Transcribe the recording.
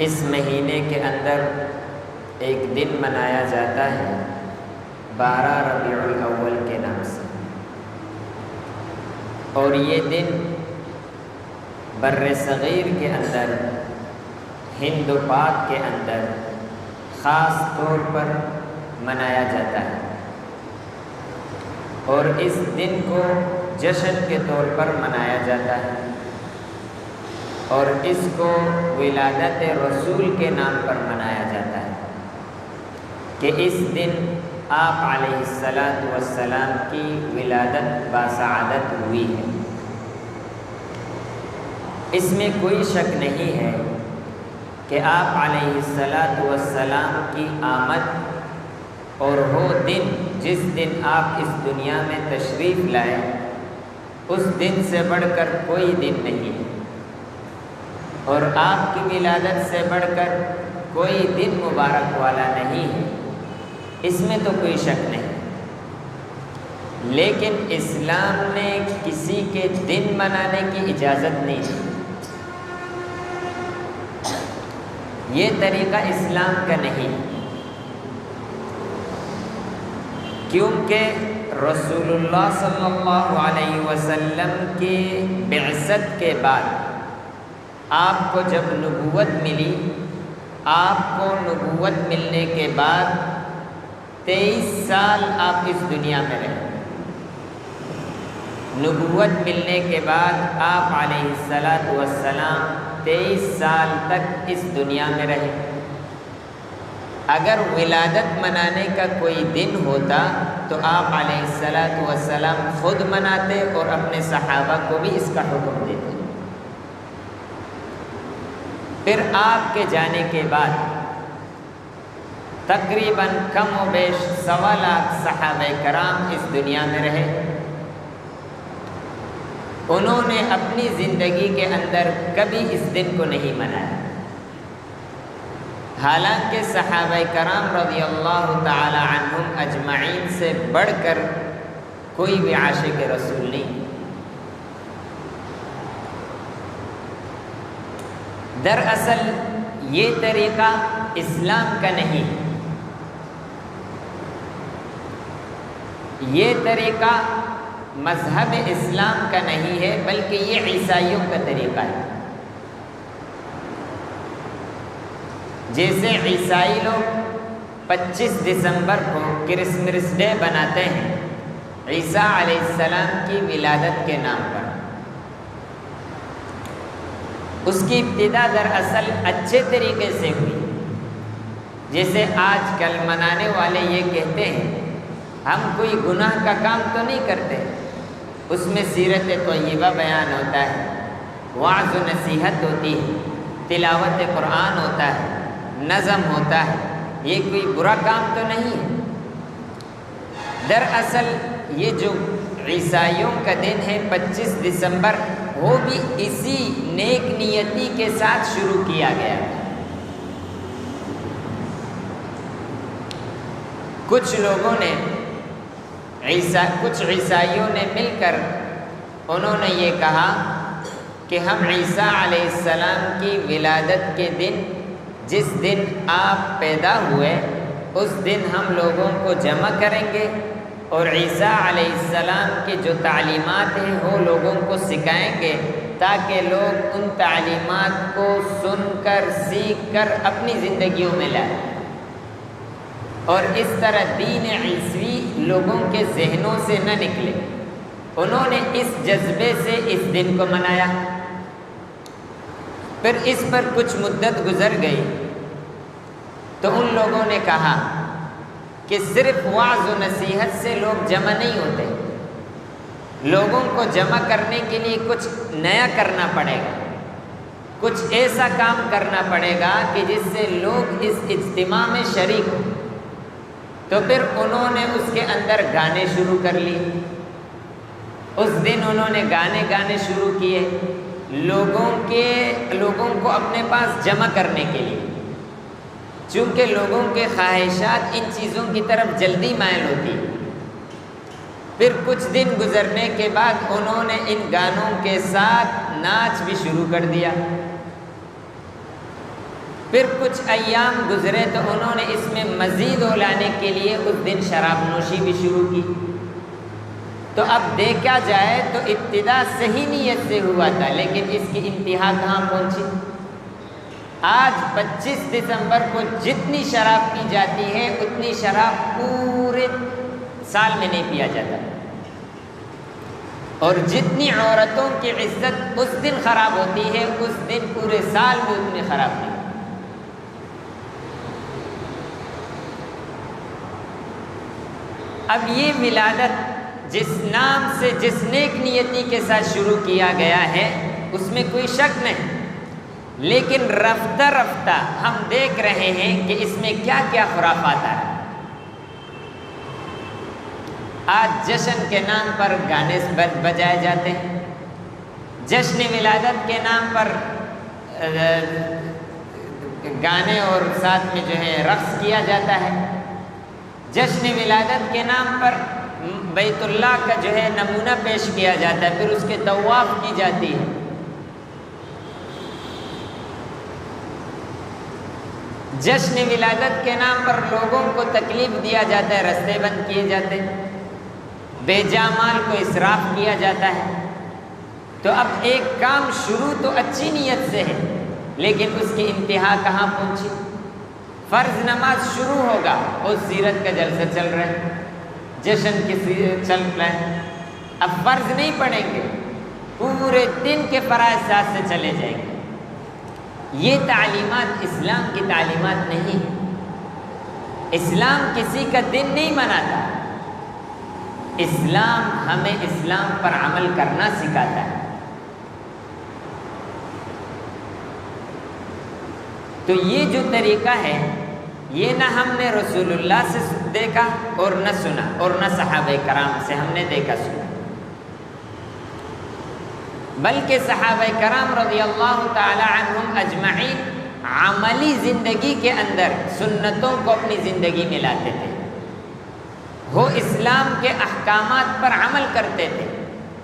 اس مہینے کے اندر ایک دن منایا جاتا ہے 12 ربیع الاول کے نام سے، اور یہ دن بر صغیر کے اندر، ہند و پاک کے اندر خاص طور پر منایا جاتا ہے، اور اس دن کو جشن کے طور پر منایا جاتا ہے، اور اس کو ولادت رسول کے نام پر منایا جاتا ہے کہ اس دن آپ علیہ السلام کی ولادت باسعادت ہوئی ہے۔ اس میں کوئی شک نہیں ہے کہ آپ علیہ السلام کی آمد اور وہ دن جس دن آپ اس دنیا میں تشریف لائے، اس دن سے بڑھ کر کوئی دن نہیں ہے، اور آپ کی ولادت سے بڑھ کر کوئی دن مبارک والا نہیں ہے، اس میں تو کوئی شک نہیں۔ لیکن اسلام نے کسی کے دن منانے کی اجازت نہیں دی، یہ طریقہ اسلام کا نہیں، کیونکہ رسول اللہ صلی اللہ علیہ وسلم کی بعثت کے بعد آپ کو جب نبوت ملی، آپ کو نبوت ملنے کے بعد 23 سال آپ اس دنیا میں رہے۔ نبوت ملنے کے بعد آپ علیہ السلام 23 سال تک اس دنیا میں رہے۔ اگر ولادت منانے کا کوئی دن ہوتا تو آپ علیہ السلام خود مناتے اور اپنے صحابہ کو بھی اس کا حکم دیتے۔ پھر آپ کے جانے کے بعد تقریباً کم و بیش 1.25 لاکھ صحابہ کرام اس دنیا میں رہے۔ انہوں نے اپنی زندگی کے اندر کبھی اس دن کو نہیں منایا، حالانکہ صحابہ کرام رضی اللہ تعالی عنہم اجمعین سے بڑھ کر کوئی بھی عاشق رسول نہیں۔ دراصل یہ طریقہ اسلام کا نہیں، یہ طریقہ مذہب اسلام کا نہیں ہے، بلکہ یہ عیسائیوں کا طریقہ ہے۔ جیسے عیسائی لوگ 25 دسمبر کو کرسمس ڈے بناتے ہیں عیسیٰ علیہ السلام کی ولادت کے نام پر، اس کی ابتدا دراصل اچھے طریقے سے ہوئی۔ جیسے آج کل منانے والے یہ کہتے ہیں ہم کوئی گناہ کا کام تو نہیں کرتے، اس میں سیرت طیبہ بیان ہوتا ہے، وعظ و نصیحت ہوتی ہے، تلاوت قرآن ہوتا ہے، نظم ہوتا ہے، یہ کوئی برا کام تو نہیں ہے۔ دراصل یہ جو عیسائیوں کا دن ہے 25 دسمبر، وہ بھی اسی نیک نیتی کے ساتھ شروع کیا گیا۔ کچھ لوگوں نے کچھ عیسائیوں نے مل کر انہوں نے یہ کہا کہ ہم عیسیٰ علیہ السلام کی ولادت کے دن، جس دن آپ پیدا ہوئے، اس دن ہم لوگوں کو جمع کریں گے اور عیسیٰ علیہ السلام کی جو تعلیمات ہیں وہ لوگوں کو سکھائیں گے، تاکہ لوگ ان تعلیمات کو سن کر سیکھ کر اپنی زندگیوں میں لائیں، اور اس طرح دین عیسوی لوگوں کے ذہنوں سے نہ نکلے۔ انہوں نے اس جذبے سے اس دن کو منایا۔ پھر اس پر کچھ مدت گزر گئی تو ان لوگوں نے کہا کہ صرف وعظ و نصیحت سے لوگ جمع نہیں ہوتے، لوگوں کو جمع کرنے کے لیے کچھ نیا کرنا پڑے گا، کچھ ایسا کام کرنا پڑے گا کہ جس سے لوگ اس اجتماع میں شریک ہوں۔ تو پھر انہوں نے اس کے اندر گانے شروع کر لیے۔ اس دن انہوں نے گانے شروع کیے لوگوں کو اپنے پاس جمع کرنے کے لیے، چونکہ لوگوں کے خواہشات ان چیزوں کی طرف جلدی مائل ہوتی۔ پھر کچھ دن گزرنے کے بعد انہوں نے ان گانوں کے ساتھ ناچ بھی شروع کر دیا۔ پھر کچھ ایام گزرے تو انہوں نے اس میں مزید لانے کے لیے اس دن شراب نوشی بھی شروع کی۔ تو اب دیکھا جائے تو ابتدا صحیح نیت سے ہوا تھا، لیکن اس کی انتہا کہاں پہنچی؟ آج 25 دسمبر کو جتنی شراب پی جاتی ہے اتنی شراب پورے سال میں نہیں پیا جاتا، اور جتنی عورتوں کی عزت اس دن خراب ہوتی ہے اس دن پورے سال میں اتنی خراب نہیں۔ اب یہ ولادت جس نام سے جس نیک نیتی کے ساتھ شروع کیا گیا ہے اس میں کوئی شک نہیں، لیکن رفتہ رفتہ ہم دیکھ رہے ہیں کہ اس میں کیا کیا خرافات آ رہے ہیں۔ آج جشن کے نام پر گانے بجائے جاتے ہیں، جشن ولادت کے نام پر گانے اور ساتھ میں جو ہے رقص کیا جاتا ہے، جشن ولادت کے نام پر بیت اللہ کا جو ہے نمونہ پیش کیا جاتا ہے، پھر اس کے طواف کی جاتی ہے۔ جشن ولادت کے نام پر لوگوں کو تکلیف دیا جاتا ہے، رستے بند کیے جاتے ہیں، بے جا مال کو اسراف کیا جاتا ہے۔ تو اب ایک کام شروع تو اچھی نیت سے ہے، لیکن اس کی انتہا کہاں پہنچی؟ فرض نماز شروع ہوگا اور سیرت کا جلسہ چل رہا ہے، جشن کی چل رہا ہے، اب فرض نہیں پڑھیں گے، پورے دن کے فرائض ساتھ سے چلے جائیں گے۔ یہ تعلیمات اسلام کی تعلیمات نہیں ہے۔ اسلام کسی کا دن نہیں مناتا، اسلام ہمیں اسلام پر عمل کرنا سکھاتا ہے۔ تو یہ جو طریقہ ہے یہ نہ ہم نے رسول اللہ سے دیکھا اور نہ سنا، اور نہ صحابہ کرام سے ہم نے دیکھا سنا، بلکہ صحابہ کرام رضی اللہ تعالی عنہم اجمعین عملی زندگی کے اندر سنتوں کو اپنی زندگی میں لاتے تھے، وہ اسلام کے احکامات پر عمل کرتے تھے۔